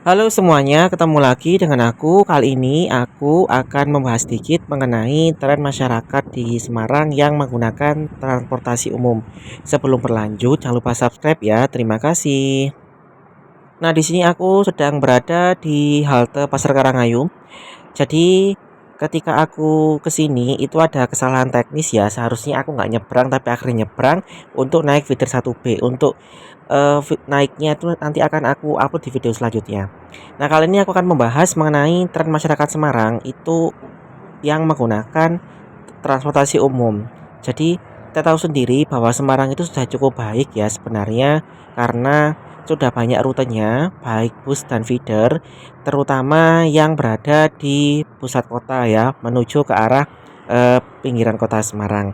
Halo semuanya, ketemu lagi dengan aku. Kali ini aku akan membahas sedikit mengenai tren masyarakat di Semarang yang menggunakan transportasi umum. Sebelum berlanjut, jangan lupa subscribe ya. Terima kasih. Nah, di sini aku sedang berada di halte Pasar Karangayung. Jadi, ketika aku ke sini itu ada kesalahan teknis ya. Seharusnya aku nggak nyebrang, tapi akhirnya nyebrang untuk naik feeder 1B. Untuk naiknya itu nanti akan aku upload di video selanjutnya. Nah, kali ini aku akan membahas mengenai tren masyarakat Semarang itu yang menggunakan transportasi umum. Jadi, kita tahu sendiri bahwa Semarang itu sudah cukup baik ya sebenarnya karena sudah banyak rutenya, baik bus dan feeder, terutama yang berada di pusat kota ya, menuju ke arah pinggiran kota Semarang.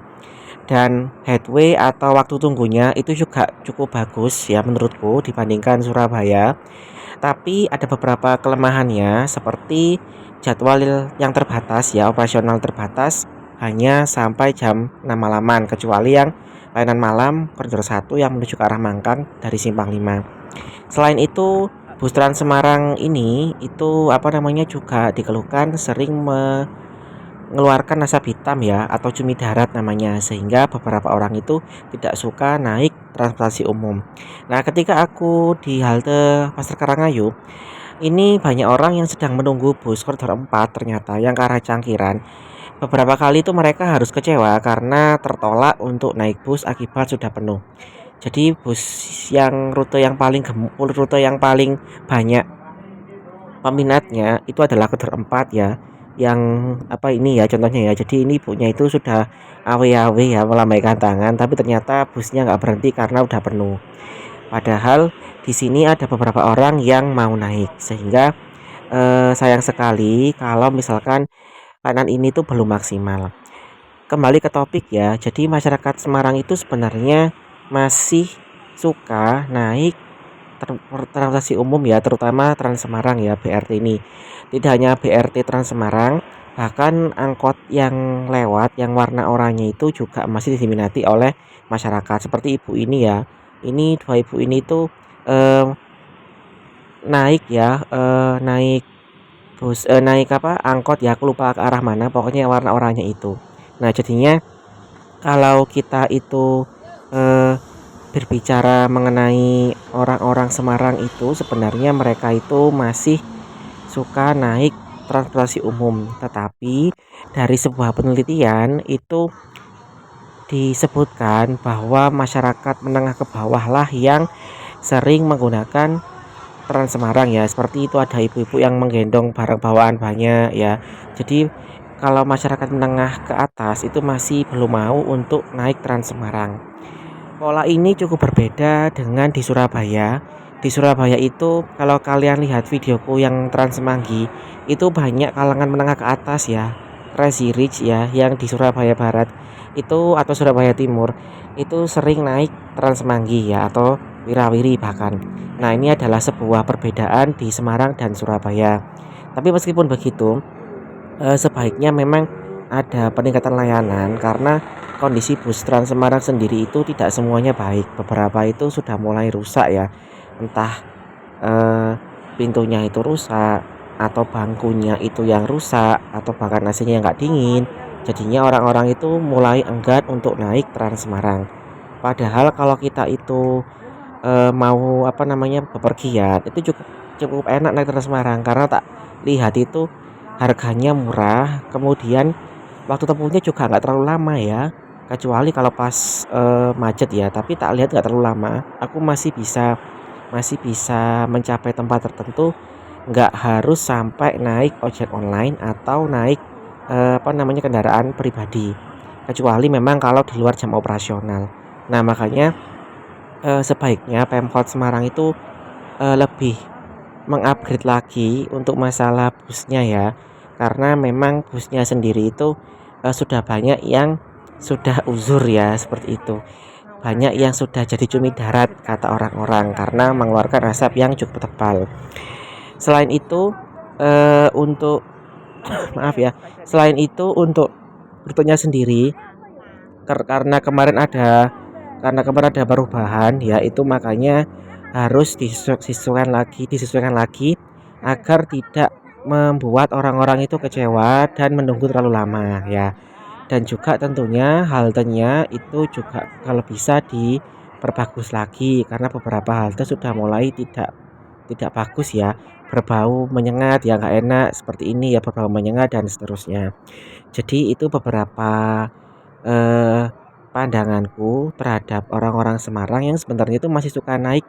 Dan headway atau waktu tunggunya itu juga cukup bagus ya menurutku dibandingkan Surabaya. Tapi ada beberapa kelemahannya seperti jadwal yang terbatas ya, operasional terbatas hanya sampai jam 6 malaman kecuali yang layanan malam koridor 1 yang menuju ke arah Mangkang dari Simpang 5. Selain itu, bus Trans Semarang ini itu juga dikeluhkan sering mengeluarkan asap hitam ya atau cumi darat namanya, sehingga beberapa orang itu tidak suka naik transportasi umum. Nah, ketika aku di halte Pasar Karangayu, ini banyak orang yang sedang menunggu bus koridor 4 ternyata yang ke arah Cangkiran. Beberapa kali itu mereka harus kecewa karena tertolak untuk naik bus akibat sudah penuh. Jadi bus yang rute yang paling banyak peminatnya itu adalah koridor 4 ya. Yang ini ya contohnya ya. Jadi ini ibunya itu sudah awe-awe ya melambaikan tangan, tapi ternyata busnya nggak berhenti karena udah penuh. Padahal di sini ada beberapa orang yang mau naik sehingga sayang sekali kalau misalkan layanan ini tuh belum maksimal. Kembali ke topik ya. Jadi masyarakat Semarang itu sebenarnya masih suka naik transportasi umum ya, terutama Trans Semarang ya, BRT ini. Tidak hanya BRT Trans Semarang, bahkan angkot yang lewat yang warna oranye itu juga masih diminati oleh masyarakat. Seperti ibu ini ya. Ini dua ibu ini tuh eh, naik naik angkot ya, aku lupa ke arah mana, pokoknya warna oranye itu. Nah, jadinya kalau kita itu eh, berbicara mengenai orang-orang Semarang itu sebenarnya mereka itu masih suka naik transportasi umum, tetapi dari sebuah penelitian itu disebutkan bahwa masyarakat menengah ke bawah lah yang sering menggunakan Trans Semarang ya. Seperti itu ada ibu-ibu yang menggendong barang bawaan banyak ya. Jadi kalau masyarakat menengah ke atas itu masih belum mau untuk naik Trans Semarang. Pola ini cukup berbeda dengan di Surabaya. Di Surabaya itu kalau kalian lihat videoku yang Trans Semanggi itu banyak kalangan menengah ke atas ya. Crazy Rich ya yang di Surabaya Barat itu atau Surabaya Timur itu sering naik Trans Semanggi ya atau Wirawiri bahkan. Nah, ini adalah sebuah perbedaan di Semarang dan Surabaya. Tapi meskipun begitu, sebaiknya memang ada peningkatan layanan karena kondisi bus Trans Semarang sendiri itu tidak semuanya baik. Beberapa itu sudah mulai rusak ya. Entah eh, pintunya itu rusak atau bangkunya itu yang rusak atau bahkan AC-nya yang nggak dingin. Jadinya orang-orang itu mulai enggan untuk naik Trans Semarang. Padahal kalau kita itu mau bepergian itu cukup cukup enak naik Trans Semarang karena tak lihat itu harganya murah, kemudian waktu tempuhnya juga nggak terlalu lama ya, kecuali kalau pas macet ya, tapi tak lihat nggak terlalu lama. Aku masih bisa mencapai tempat tertentu, nggak harus sampai naik ojek online atau naik kendaraan pribadi, kecuali memang kalau di luar jam operasional. Nah, makanya sebaiknya Pemkot Semarang itu lebih mengupgrade lagi untuk masalah busnya ya. Karena memang busnya sendiri itu sudah banyak yang sudah uzur ya, seperti itu. Banyak yang sudah jadi cumi darat kata orang-orang karena mengeluarkan asap yang cukup tebal. Selain itu untuk maaf ya, selain itu untuk rutenya sendiri karena kemarin ada perubahan ya, itu makanya harus disesuaikan lagi agar tidak membuat orang-orang itu kecewa dan menunggu terlalu lama ya. Dan juga tentunya haltenya itu juga kalau bisa diperbagus lagi karena beberapa halte sudah mulai tidak bagus ya, berbau menyengat ya, nggak enak seperti ini ya, berbau menyengat dan seterusnya. Jadi itu beberapa eh, pandanganku terhadap orang-orang Semarang yang sebenarnya itu masih suka naik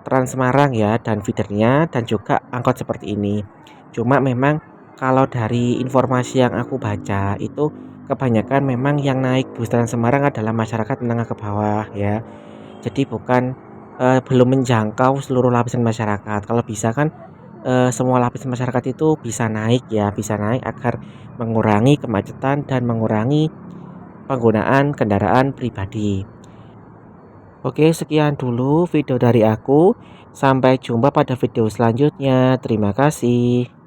Trans Semarang ya dan feedernya dan juga angkot seperti ini. Cuma memang kalau dari informasi yang aku baca itu kebanyakan memang yang naik bus Trans Semarang adalah masyarakat menengah ke bawah ya. Jadi bukan belum menjangkau seluruh lapisan masyarakat. Kalau bisa kan semua lapisan masyarakat itu bisa naik ya, bisa naik agar mengurangi kemacetan dan mengurangi penggunaan kendaraan pribadi. Oke, sekian dulu video dari aku. Sampai jumpa pada video selanjutnya. Terima kasih.